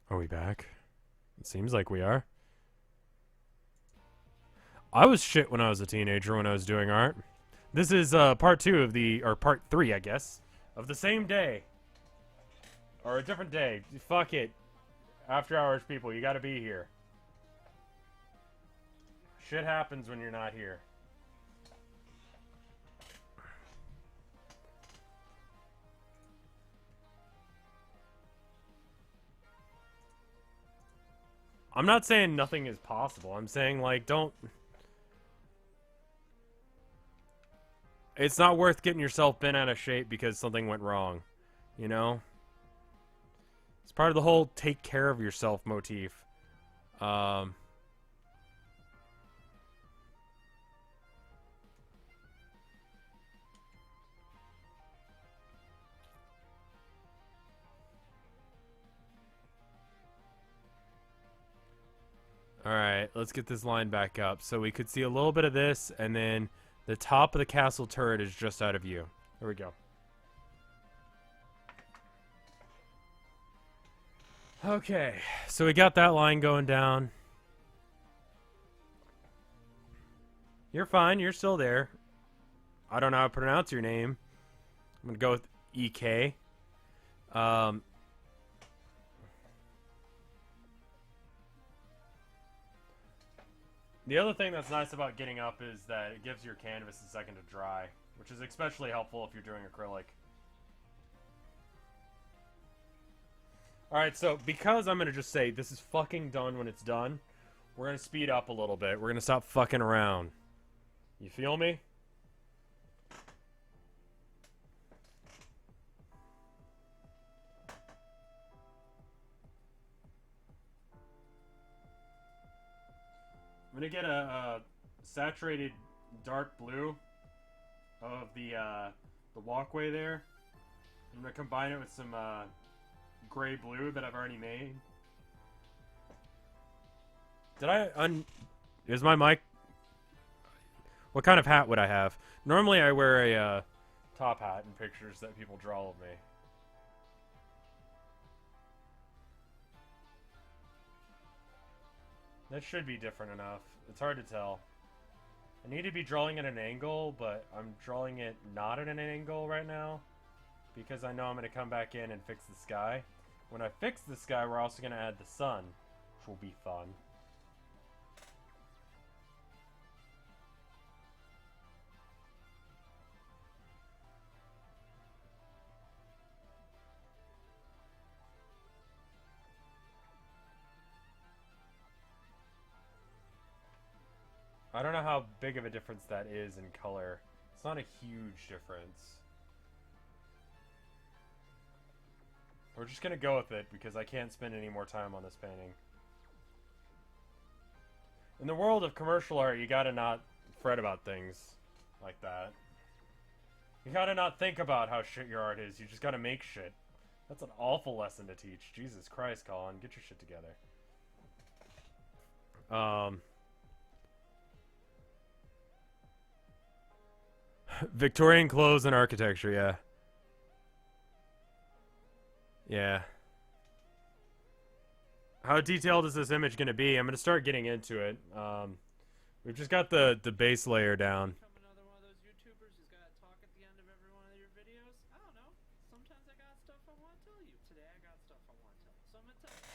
Are we back? It seems like we are. I was shit when I was a teenager when I was doing art. This is part 2 of the, or part 3, I guess, of the same day. Or a different day. Fuck it. After hours, people, you gotta be here. Shit happens when you're not here. I'm not saying nothing is possible. I'm saying, like, don't... It's not worth getting yourself bent out of shape because something went wrong. You know? It's part of the whole take care of yourself motif. Alright, let's get this line back up. So we could see a little bit of this, and then the top of the castle turret is just out of view. There we go. Okay, so we got that line going down. You're fine, you're still there. I don't know how to pronounce your name. I'm gonna go with EK. The other thing that's nice about getting up is that it gives your canvas a second to dry, which is especially helpful if you're doing acrylic. Alright, so because I'm going to just say this is fucking done when it's done, we're going to speed up a little bit. We're going to stop fucking around. You feel me? I'm going to get a saturated dark blue of the walkway there. I'm going to combine it with some gray blue that I've already made. Did I Is my mic... What kind of hat would I have? Normally I wear a top hat in pictures that people draw of me. That should be different enough. It's hard to tell. I need to be drawing at an angle, but I'm drawing it not at an angle right now because I know I'm going to come back in and fix the sky. When I fix the sky, we're also going to add the sun, which will be fun. I don't know how big of a difference that is in color. It's not a huge difference. We're just gonna go with it because I can't spend any more time on this painting. In the world of commercial art, you gotta not fret about things like that. You gotta not think about how shit your art is. You just gotta make shit. That's an awful lesson to teach. Jesus Christ, Colin. Get your shit together. Victorian clothes and architecture, yeah. Yeah. How detailed is this image going to be? I'm going to start getting into it. We've just got the base layer down. Another one of those YouTubers who's got to talk at the end of every one of your videos. I don't know. Sometimes I got stuff I want to tell you. Today I got stuff I want to tell you. So I'm going to tell you.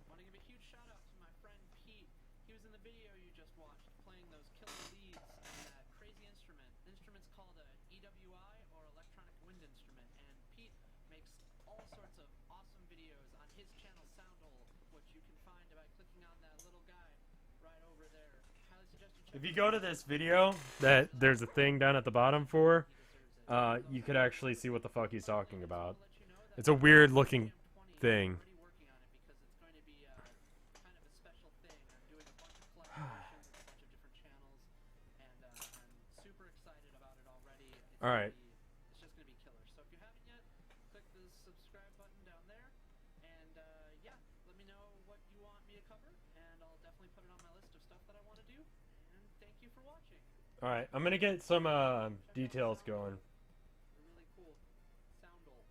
I want to give a huge shout out to my friend Pete. He was in the video you just watched playing those killer leads on that crazy instrument. The instrument's called an EWI, or electronic wind instrument. And Pete makes all sorts of awesome videos on his channel Soundhole, which you can find by clicking on that little guy right over there. Highly suggest you check If you go to this video that there's a thing down at the bottom for, you could actually see what the fuck he's talking about. It's a weird looking thing. working on it because it's going to be kind of a special thing. I'm doing a bunch of collaborations with a bunch of different channels, and I'm super excited about it already. Alright. It's just going to be killer. So if you haven't yet, click the subscribe button down there, and yeah, let me know what you want me to cover, and I'll definitely put it on my list of stuff that I want to do. And thank you for watching. Alright, I'm going to get some details going. Really cool. Soundle.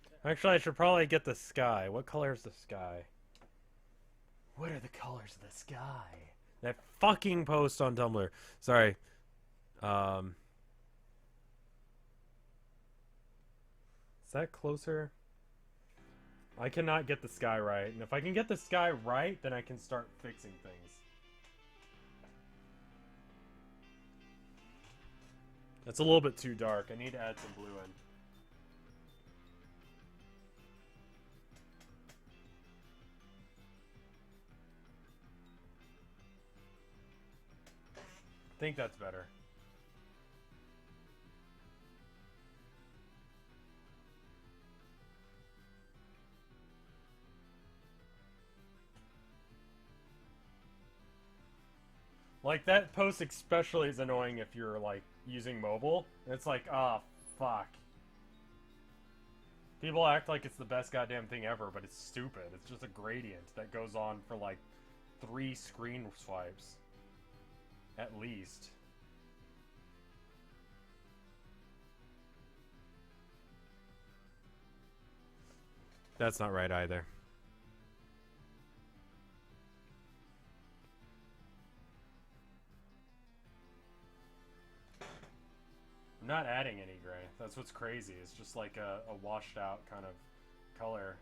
There. Actually, I should probably get the sky. What color is the sky? What are the colors of the sky? That fucking post on Tumblr. Sorry. Is that closer? I cannot get the sky right. And if I can get the sky right, then I can start fixing things. That's a little bit too dark. I need to add some blue in. I think that's better. Like, that post especially is annoying if you're, like, using mobile. It's like, ah, oh, fuck. People act like it's the best goddamn thing ever, but it's stupid. It's just a gradient that goes on for, like, 3 screen swipes. At least. That's not right either. I'm not adding any gray. That's what's crazy. It's just like a washed out kind of color.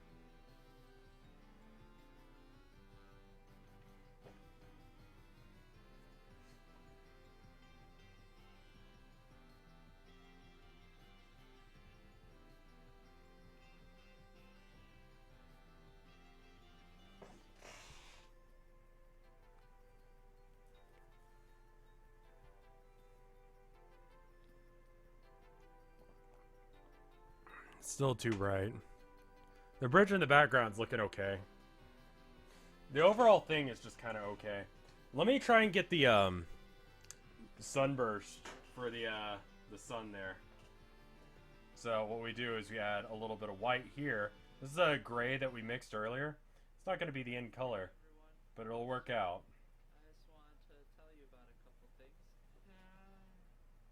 Still too bright. The bridge in the background's looking okay. The overall thing is just kind of okay. Let me try and get the sunburst for the sun there. So what we do is we add a little bit of white here. This is a gray that we mixed earlier. It's not going to be the end color, but it'll work out. I just wanted to tell you about a couple things.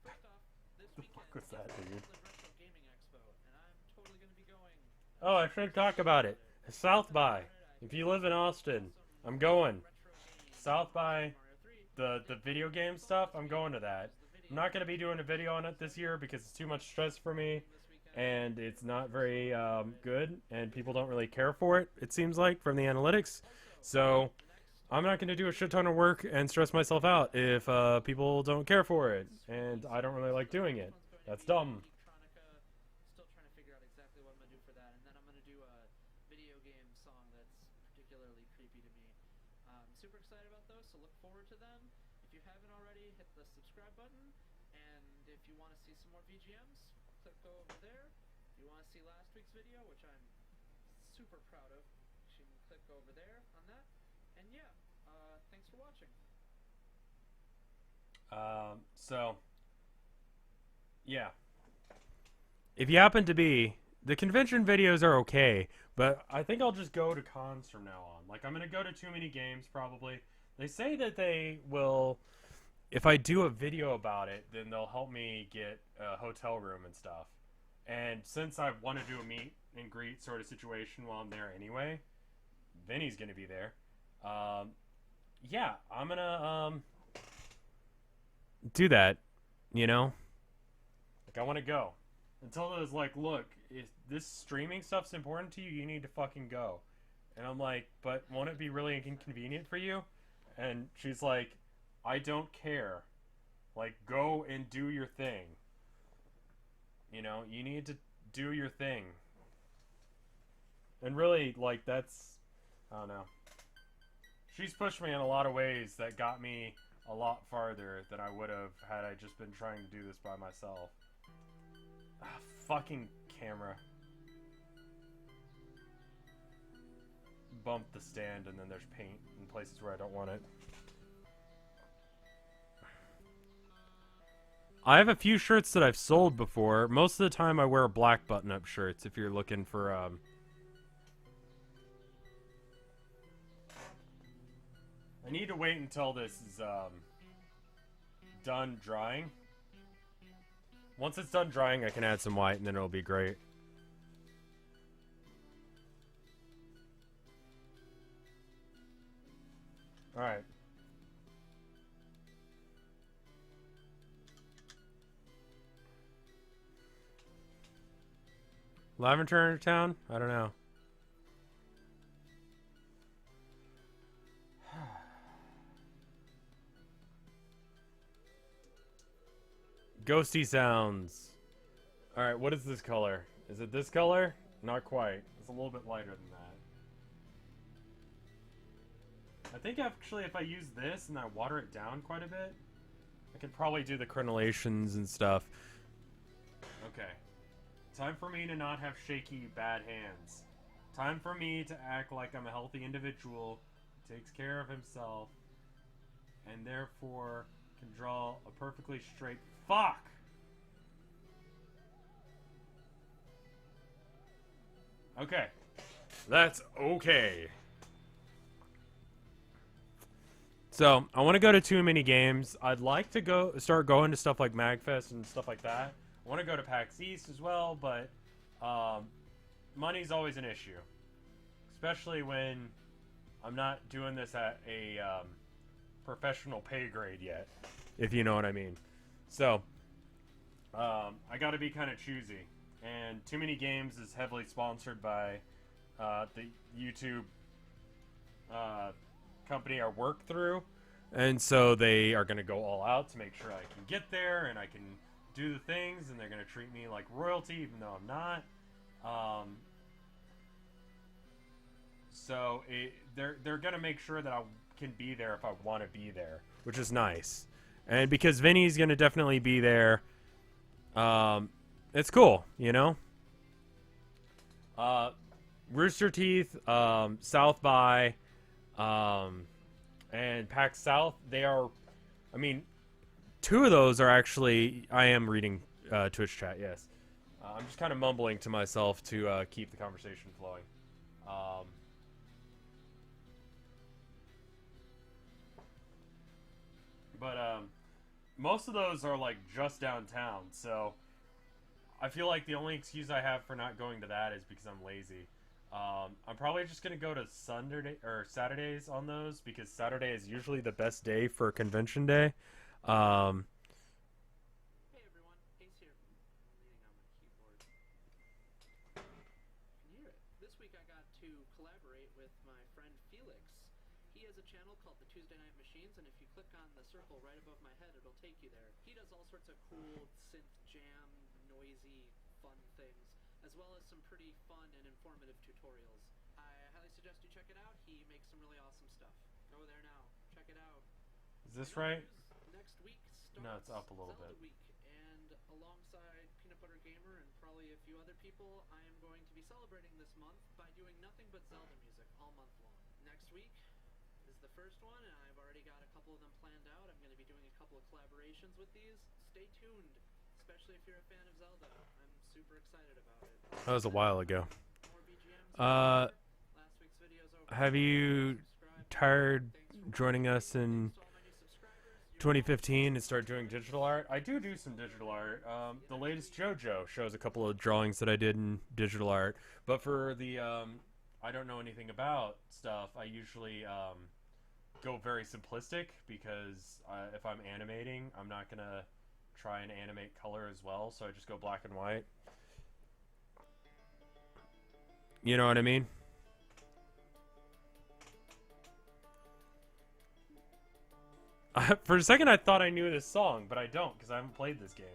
First off, this The fuck was that, dude? Retro Gaming Expo, and I'm totally going to be going. Oh, I should talk about it. South by. If you live in Austin, I'm going. South by the video game stuff, I'm going to that. I'm not going to be doing a video on it this year because it's too much stress for me. And it's not very good, and people don't really care for it, it seems like, from the analytics. So I'm not going to do a shit ton of work and stress myself out if people don't care for it. And I don't really like doing it. That's dumb. Still trying to figure out exactly what I'm going to do for that. And then I'm going to do a video game song that's particularly creepy to me. I'm super excited about those, so look forward to them. If you haven't already, hit the subscribe button. And if you want to see some more VGMs, click over there. If you want to see last week's video, which I'm super proud of, you can click over there on that. And yeah, thanks for watching. Yeah. If you happen to be, the convention videos are okay, but I think I'll just go to cons from now on. Like, I'm going to go to too many games, probably. They say that they will, if I do a video about it, then they'll help me get a hotel room and stuff. And since I want to do a meet and greet sort of situation while I'm there anyway, Vinny's going to be there. Yeah, I'm going to do that, you know? Like, I want to go. Until it was like, look, if this streaming stuff's important to you, you need to fucking go. And I'm like, but won't it be really inconvenient for you? And she's like, I don't care. Like, go and do your thing. You know, you need to do your thing. And really, like, that's, I don't know. She's pushed me in a lot of ways that got me a lot farther than I would have had I just been trying to do this by myself. Ah, fucking camera. Bump the stand and then there's paint in places where I don't want it. I have a few shirts that I've sold before. Most of the time I wear black button-up shirts if you're looking for, I need to wait until this is, done drying. Once it's done drying, I can add some white and then it'll be great. Alright. Lavender Town? I don't know. Ghosty sounds. Alright, what is this color? Is it this color? Not quite. It's a little bit lighter than that. I think actually if I use this and I water it down quite a bit, I could probably do the crenellations and stuff. Okay. Time for me to not have shaky, bad hands. Time for me to act like I'm a healthy individual who takes care of himself and therefore can draw a perfectly straight... Fuck! Okay. That's okay. So, I want to go to too many games. I'd like to start going to stuff like MagFest and stuff like that. I want to go to PAX East as well, but money's always an issue. Especially when I'm not doing this at a professional pay grade yet, if you know what I mean. So, I got to be kind of choosy. And Too Many Games is heavily sponsored by the YouTube company I work through. And so they are going to go all out to make sure I can get there and I can do the things, and they're going to treat me like royalty even though I'm not. So they're going to make sure that I can be there if I want to be there, which is nice. And because Vinny's going to definitely be there, it's cool, you know? Rooster Teeth, South by, and PAX South, they are, I mean, two of those are actually, I am reading Twitch chat, yes. I'm just kind of mumbling to myself to keep the conversation flowing. But most of those are like just downtown, so I feel like the only excuse I have for not going to that is because I'm lazy. I'm probably just gonna go to Saturdays on those, because Saturday is usually the best day for convention day. Hey everyone, Ace here. I'm leaning on my keyboard. Can you hear it? This week I got to collaborate with my friend Felix. He has a channel called the Tuesday Night Machines, and if you click on the circle right above my head, it'll take you there. He does all sorts of cool synth jam, noisy, fun things, as well as some pretty fun and informative tutorials. I highly suggest you check it out. He makes some really awesome stuff. Go there now. Check it out. Is this right? Next week starts No, it's up a little Zelda bit. Week, and alongside Peanut Butter Gamer and probably a few other people, I am going to be celebrating this month by doing nothing but Zelda music all month long. Next week is the first one, and I've already got a couple of them planned out. I'm going to be doing a couple of collaborations with these. Stay tuned, especially if you're a fan of Zelda. I'm super excited about it. That was a while ago. More BGMs. Uh, Last week's video's over. have you tired joining us in 2015 and start doing digital art? I do some digital art. The latest JoJo shows a couple of drawings that I did in digital art. But for the I don't know anything about stuff, I usually go very simplistic, because if I'm animating, I'm not going to try and animate color as well, so I just go black and white. You know what I mean? For a second I thought I knew this song, but I don't, because I haven't played this game.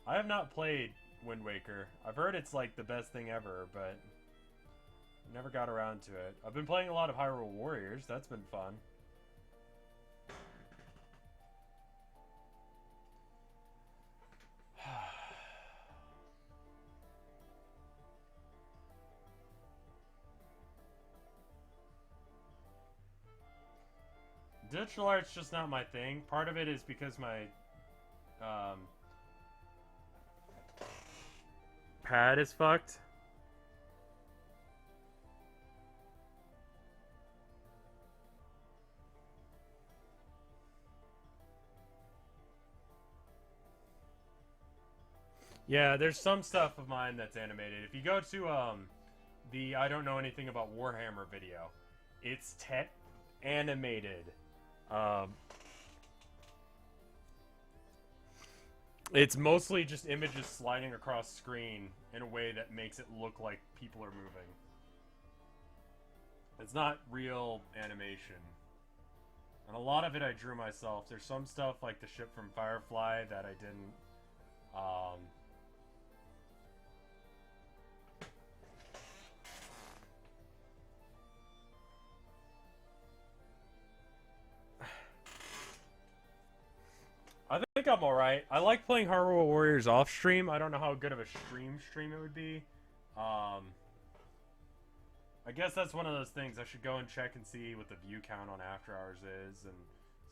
I have not played Wind Waker. I've heard it's like the best thing ever, but never got around to it. I've been playing a lot of Hyrule Warriors. That's been fun. Digital art's just not my thing. Part of it is because my pad is fucked. Yeah, there's some stuff of mine that's animated. If you go to the I don't know anything about Warhammer video. It's animated. It's mostly just images sliding across screen in a way that makes it look like people are moving. It's not real animation. And a lot of it I drew myself. There's some stuff like the ship from Firefly that I didn't. I think I'm alright. I like playing Hardware Warriors off stream. I don't know how good of a stream it would be. I guess that's one of those things. I should go and check and see what the view count on After Hours is and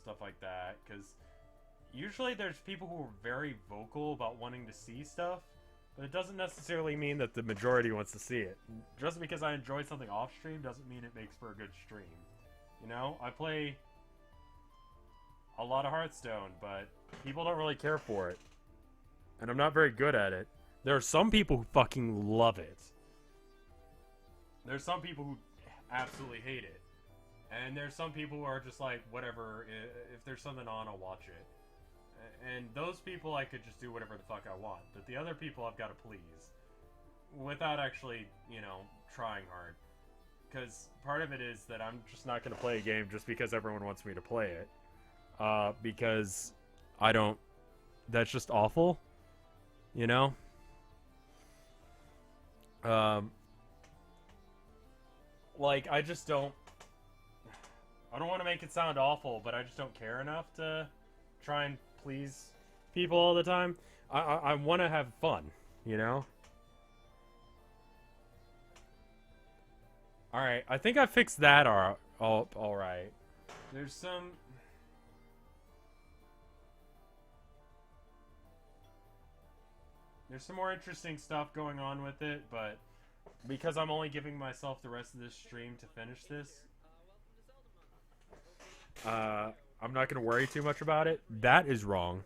stuff like that. Because usually there's people who are very vocal about wanting to see stuff, but it doesn't necessarily mean that the majority wants to see it. Just because I enjoy something off stream doesn't mean it makes for a good stream. You know, I play a lot of Hearthstone, but people don't really care for it. And I'm not very good at it. There are some people who fucking love it. There's some people who absolutely hate it. And there's some people who are just like, whatever, if there's something on, I'll watch it. And those people, I could just do whatever the fuck I want. But the other people, I've got to please. Without actually, you know, trying hard. Because part of it is that I'm just not going to play a game just because everyone wants me to play it. Because I don't... That's just awful. You know? Like, I just don't... I don't want to make it sound awful, but I just don't care enough to try and please people all the time. I want to have fun, you know? Alright, I think I fixed that alright. There's some... There's some more interesting stuff going on with it, but because I'm only giving myself the rest of this stream to finish this, I'm not going to worry too much about it. That is wrong.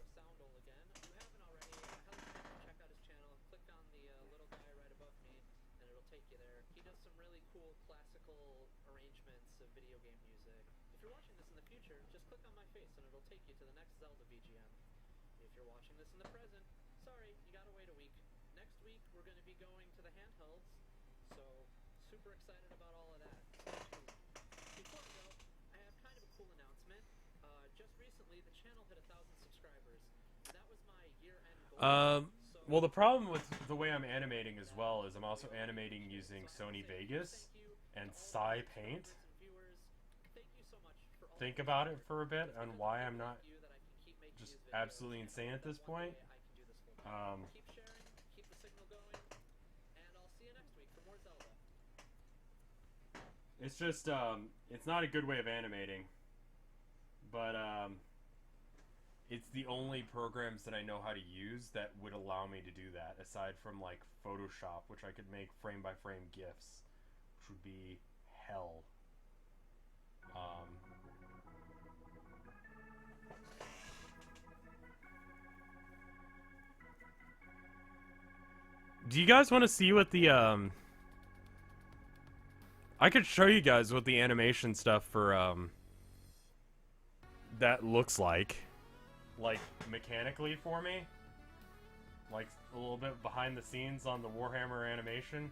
Well, the problem with the way I'm animating as well is I'm also animating using Sony Vegas and Psy Paint. Think about it for a bit on why I'm not just absolutely insane at this point. It's just, it's not a good way of animating, but, it's the only programs that I know how to use that would allow me to do that, aside from, like, Photoshop, which I could make frame-by-frame GIFs, which would be hell. Do you guys want to see what the, I could show you guys what the animation stuff for, that looks like mechanically for me, like a little bit behind the scenes on the Warhammer animation.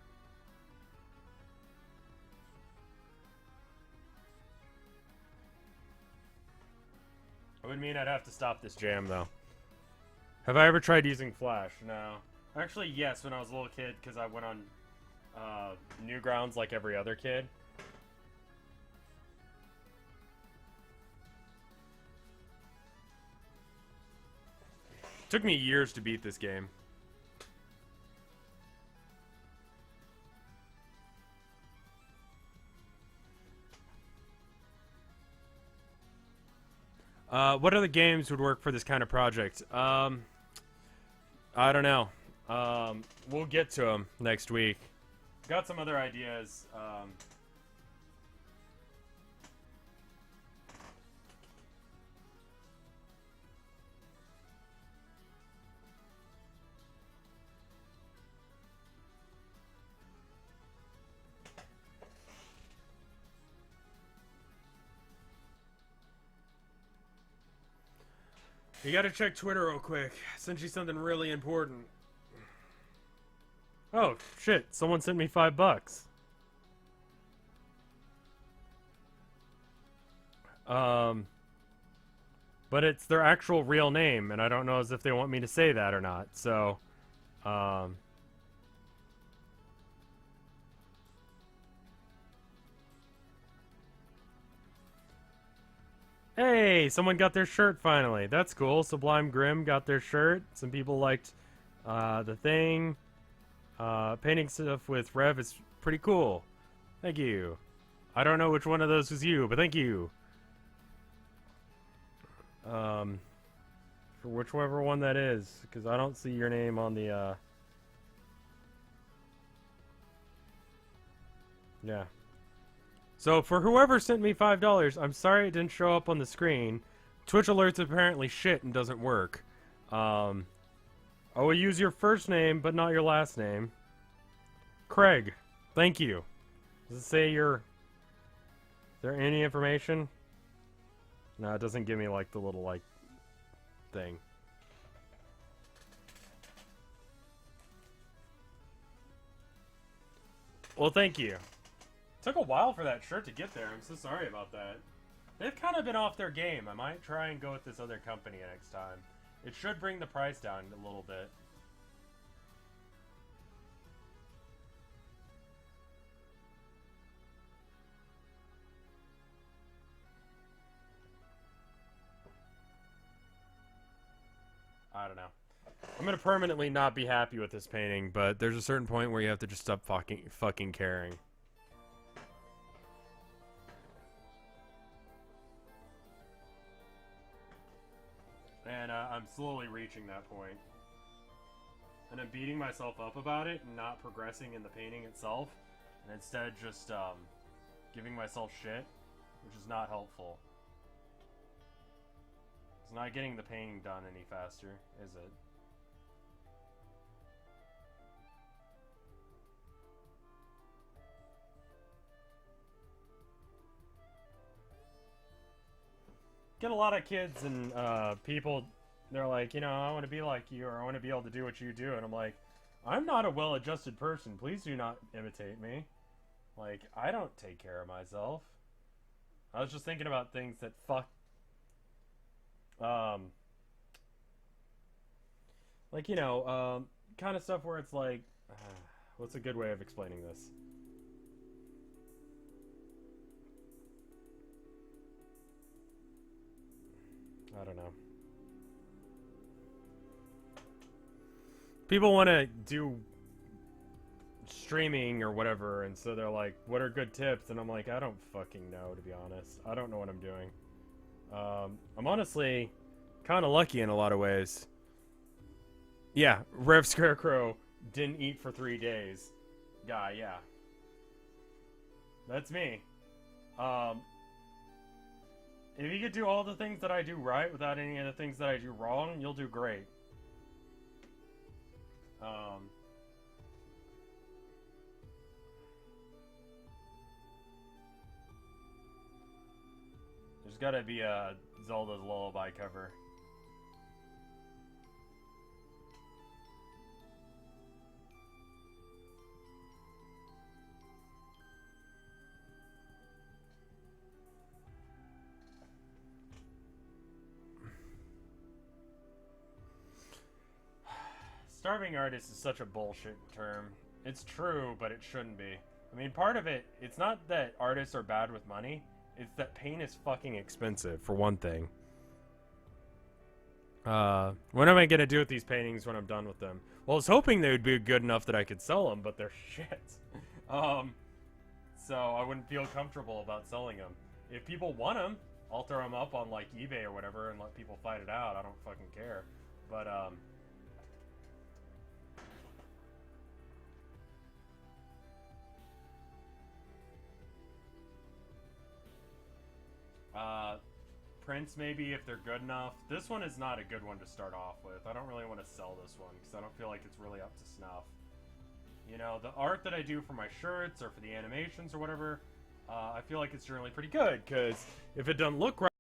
It would mean I'd have to stop this jam though. Have I ever tried using Flash? No. Actually, yes, when I was a little kid, because I went on Newgrounds like every other kid. Took me years to beat this game. What other games would work for this kind of project? I don't know. We'll get to them next week. Got some other ideas. You gotta check Twitter real quick. I sent you something really important. Oh, shit. Someone sent me $5. But it's their actual real name, and I don't know as if they want me to say that or not. So, hey, someone got their shirt finally. That's cool. Sublime Grim got their shirt. Some people liked the thing. Painting stuff with Rev is pretty cool. Thank you. I don't know which one of those was you, but thank you. For whichever one that is, because I don't see your name on the, yeah. So, for whoever sent me $5, I'm sorry it didn't show up on the screen. Twitch alerts apparently shit and doesn't work. I will use your first name, but not your last name. Craig, thank you. Does it say your... Is there any information? No, it doesn't give me, like, the little, like, thing. Well, thank you. Took a while for that shirt to get there. I'm so sorry about that. They've kind of been off their game. I might try and go with this other company next time. It should bring the price down a little bit. I don't know. I'm gonna permanently not be happy with this painting, but there's a certain point where you have to just stop fucking caring. And I'm slowly reaching that point. And I'm beating myself up about it and not progressing in the painting itself. And instead just giving myself shit, which is not helpful. It's not getting the painting done any faster, is it? Get a lot of kids and people, they're like, you know, I want to be like you, or I want to be able to do what you do. And I'm like, I'm not a well-adjusted person. Please do not imitate me. Like, I don't take care of myself. I was just thinking about things that like, you know, kind of stuff where it's like, what's a good way of explaining this? I don't know. People want to do streaming or whatever, and so they're like, what are good tips? And I'm like, I don't fucking know, to be honest. I don't know what I'm doing. I'm honestly kind of lucky in a lot of ways. Yeah, RevScarecrow didn't eat for 3 days. Guy, yeah. That's me. If you could do all the things that I do right without any of the things that I do wrong, you'll do great. There's gotta be a Zelda's Lullaby cover. Starving artist is such a bullshit term. It's true, but it shouldn't be. I mean, part of it, it's not that artists are bad with money. It's that paint is fucking expensive, for one thing. What am I gonna do with these paintings when I'm done with them? Well, I was hoping they would be good enough that I could sell them, but they're shit. So I wouldn't feel comfortable about selling them. If people want them, I'll throw them up on, like, eBay or whatever and let people fight it out. I don't fucking care. But, prints maybe if they're good enough. This one is not a good one to start off with. I don't really want to sell this one because I don't feel like it's really up to snuff. You know, the art that I do for my shirts or for the animations or whatever, I feel like it's generally pretty good because if it doesn't look right,